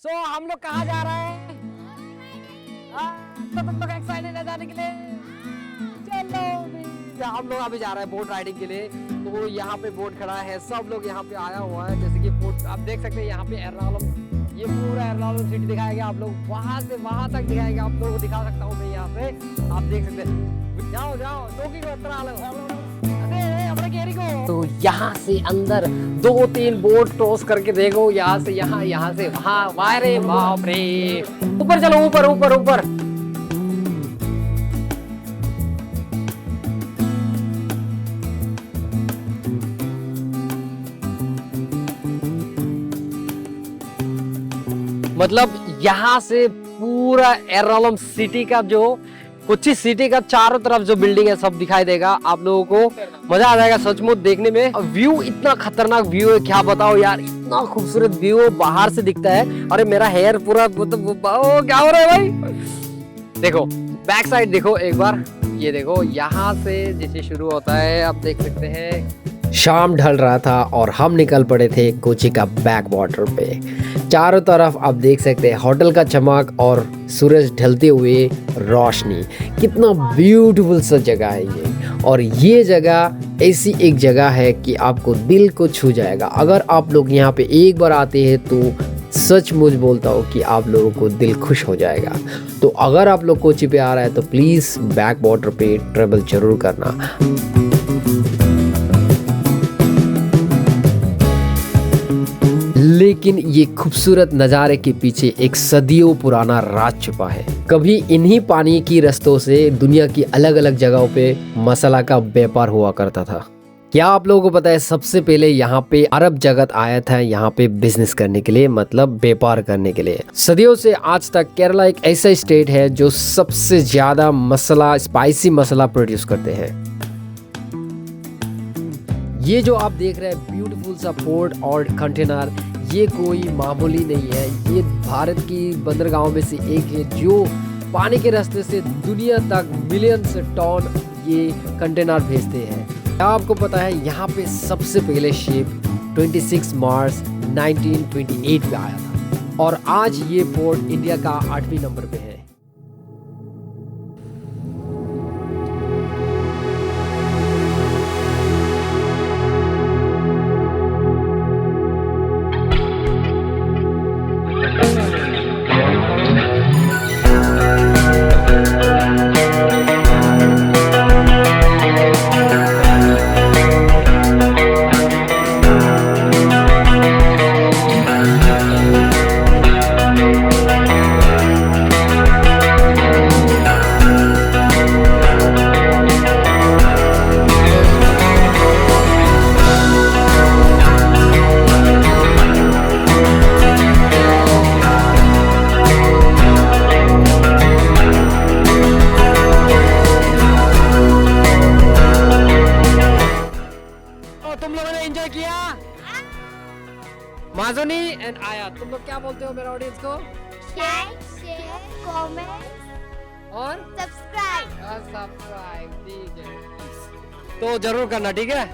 सो हम लोग कहाँ जा रहे हैं? तो तुम लोग एक्साइटेड है जाने के लिए? चलो भी। हम लोग अभी जा रहे हैं बोट राइडिंग के लिए। तो यहाँ पे बोट खड़ा है, सब लोग यहाँ पे आया हुआ है। जैसे कि बोट आप देख सकते हैं यहाँ पे एर्नाकुलम, ये पूरा एर्नाकुलम सिटी दिखाएगा आप लोग, वहाँ से वहाँ तक दिखाएगा। आप लोगों को दिखा सकता हूँ मैं यहाँ पे, आप देख सकते हैं। जाओ जाओ टोकी को तो यहाँ से अंदर 2-3 बोट क्रॉस करके देखो, यहाँ से यहाँ से वहाँ। वारे बाप रे, ऊपर चलो, ऊपर ऊपर ऊपर। मतलब यहाँ से पूरा एर्नाकुलम सिटी का, जो कोच्चि सिटी का चारों तरफ जो बिल्डिंग है सब दिखाई देगा। आप लोगों को मजा आ जाएगा सचमुच देखने में। व्यू इतना खतरनाक व्यू है, क्या बताओ यार, इतना खूबसूरत व्यू बाहर से दिखता है। अरे मेरा हेयर पूरा क्या हो रहा है भाई। देखो बैक साइड देखो एक बार, ये देखो यहाँ से जैसे शुरू होता है, आप देख सकते हैं। शाम ढल रहा था और हम निकल पड़े थे कोच्चि का बैक वाटर पे। चारों तरफ आप देख सकते हैं होटल का चमक और सूरज ढलते हुए रोशनी। कितना ब्यूटीफुल सा जगह है ये। और ये जगह ऐसी एक जगह है कि आपको दिल को छू जाएगा। अगर आप लोग यहाँ पे एक बार आते हैं तो सचमुच बोलता हूँ कि आप लोगों को दिल खुश हो जाएगा। तो अगर आप लोग कोच्चि पे आ रहा है तो प्लीज़ बैक वाटर पे ट्रेवल जरूर करना। लेकिन ये खूबसूरत नज़ारे के पीछे एक सदियों पुराना राज छुपा है। कभी इन्हीं पानी की रास्तों से दुनिया की अलग अलग जगहों पे मसाला का व्यापार हुआ करता था। क्या आप लोगों को पता है, सबसे पहले यहाँ पे अरब जगत आया था यहाँ पे बिजनेस करने के लिए, मतलब व्यापार करने के लिए। सदियों से आज तक केरला एक ऐसा स्टेट है जो सबसे ज्यादा मसाला, स्पाइसी मसाला प्रोड्यूस करते हैं। ये जो आप देख रहे हैं ब्यूटीफुल सा पोर्ट और कंटेनर, ये कोई मामूली नहीं है। ये भारत की बंदरगाहों में से एक है जो पानी के रास्ते से दुनिया तक मिलियंस टन ये कंटेनर भेजते हैं। क्या आपको पता है यहाँ पे सबसे पहले शिप 26 मार्च 1928 पे आया था और आज ये पोर्ट इंडिया का 8वें नंबर पे है। तुम लोगों ने एंजॉय किया? माजुनी एंड आया, तुम लोग क्या बोलते हो मेरे ऑडियंस को? लाइक, शेयर, कमेंट और सब्सक्राइब। सब्सक्राइब, ठीक है। तो जरूर करना, ठीक है।